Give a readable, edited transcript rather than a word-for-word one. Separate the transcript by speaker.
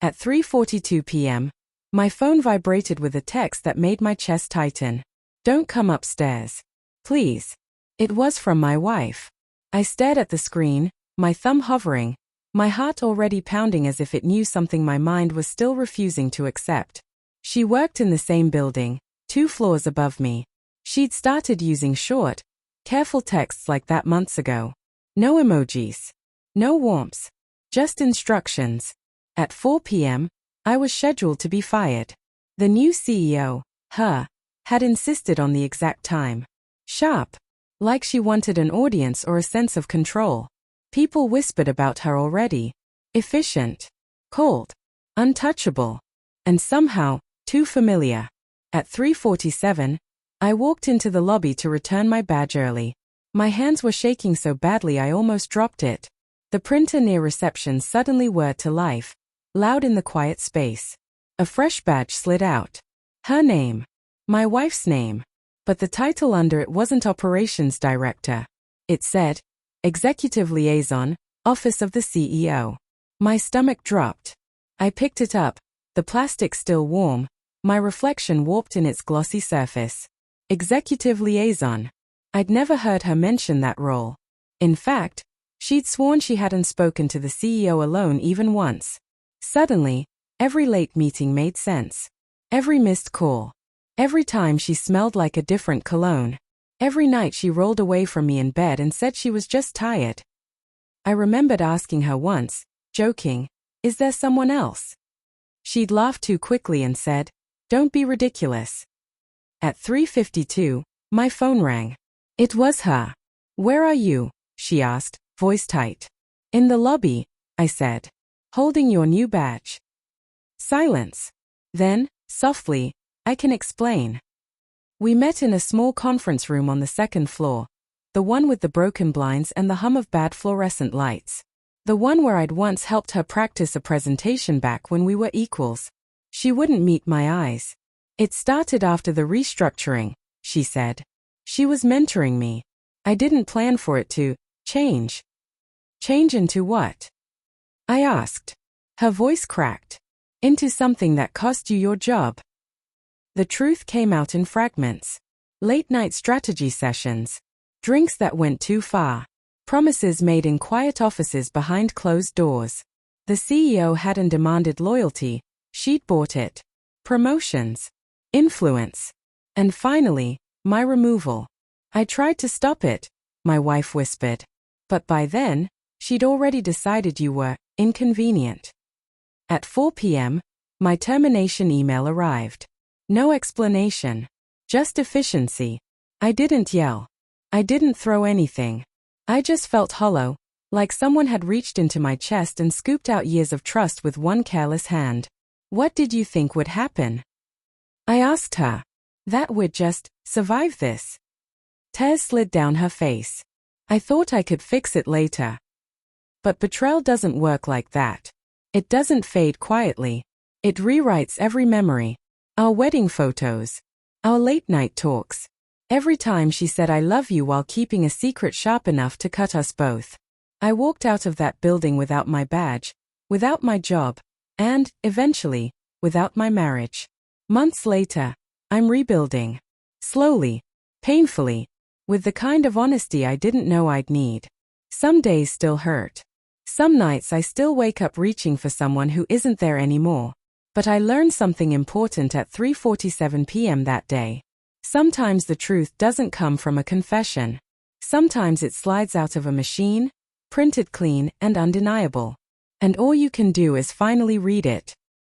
Speaker 1: At 3:42 p.m., my phone vibrated with a text that made my chest tighten. "Don't come upstairs. Please." It was from my wife. I stared at the screen, my thumb hovering, my heart already pounding as if it knew something my mind was still refusing to accept. She worked in the same building, 2 floors above me. She'd started using short, careful texts like that months ago. No emojis. No warmth. Just instructions. At 4 p.m., I was scheduled to be fired. The new CEO, her, had insisted on the exact time. Sharp. Like she wanted an audience or a sense of control. People whispered about her already. Efficient. Cold. Untouchable. And somehow, too familiar. At 3:47, I walked into the lobby to return my badge early. My hands were shaking so badly I almost dropped it. The printer near reception suddenly whirred to life, loud in the quiet space. A fresh badge slid out. Her name. My wife's name. But the title under it wasn't Operations Director. It said, Executive Liaison, Office of the CEO. My stomach dropped. I picked it up, the plastic still warm, my reflection warped in its glossy surface. Executive Liaison. I'd never heard her mention that role. In fact, she'd sworn she hadn't spoken to the CEO alone even once. Suddenly, every late meeting made sense. Every missed call. Every time she smelled like a different cologne. Every night she rolled away from me in bed and said she was just tired. I remembered asking her once, joking, "Is there someone else?" She'd laughed too quickly and said, "Don't be ridiculous." At 3:52, my phone rang. It was her. "Where are you?" she asked, voice tight. "In the lobby," I said. "Holding your new badge." Silence. Then, softly, "I can explain." We met in a small conference room on the 2nd floor, the one with the broken blinds and the hum of bad fluorescent lights. The one where I'd once helped her practice a presentation back when we were equals. She wouldn't meet my eyes. "It started after the restructuring," she said. She was mentoring me. I didn't plan for it to change. Change into what? I asked. Her voice cracked. "Into something that cost you your job." The truth came out in fragments. Late-night strategy sessions. Drinks that went too far. Promises made in quiet offices behind closed doors. The CEO hadn't demanded loyalty, she'd bought it. Promotions. Influence. And finally, my removal. "I tried to stop it," my wife whispered. "But by then, she'd already decided you were inconvenient." At 4 p.m., my termination email arrived. No explanation. Just efficiency. I didn't yell. I didn't throw anything. I just felt hollow, like someone had reached into my chest and scooped out years of trust with one careless hand. "What did you think would happen?" I asked her. "That we'd just survive this." Tears slid down her face. "I thought I could fix it later." But betrayal doesn't work like that. It doesn't fade quietly. It rewrites every memory. Our wedding photos. Our late-night talks. Every time she said "I love you" while keeping a secret sharp enough to cut us both. I walked out of that building without my badge, without my job, and, eventually, without my marriage. Months later, I'm rebuilding. Slowly. Painfully. With the kind of honesty I didn't know I'd need. Some days still hurt. Some nights I still wake up reaching for someone who isn't there anymore. But I learned something important at 3:47 p.m. that day. Sometimes the truth doesn't come from a confession. Sometimes it slides out of a machine, printed clean and undeniable. And all you can do is finally read it.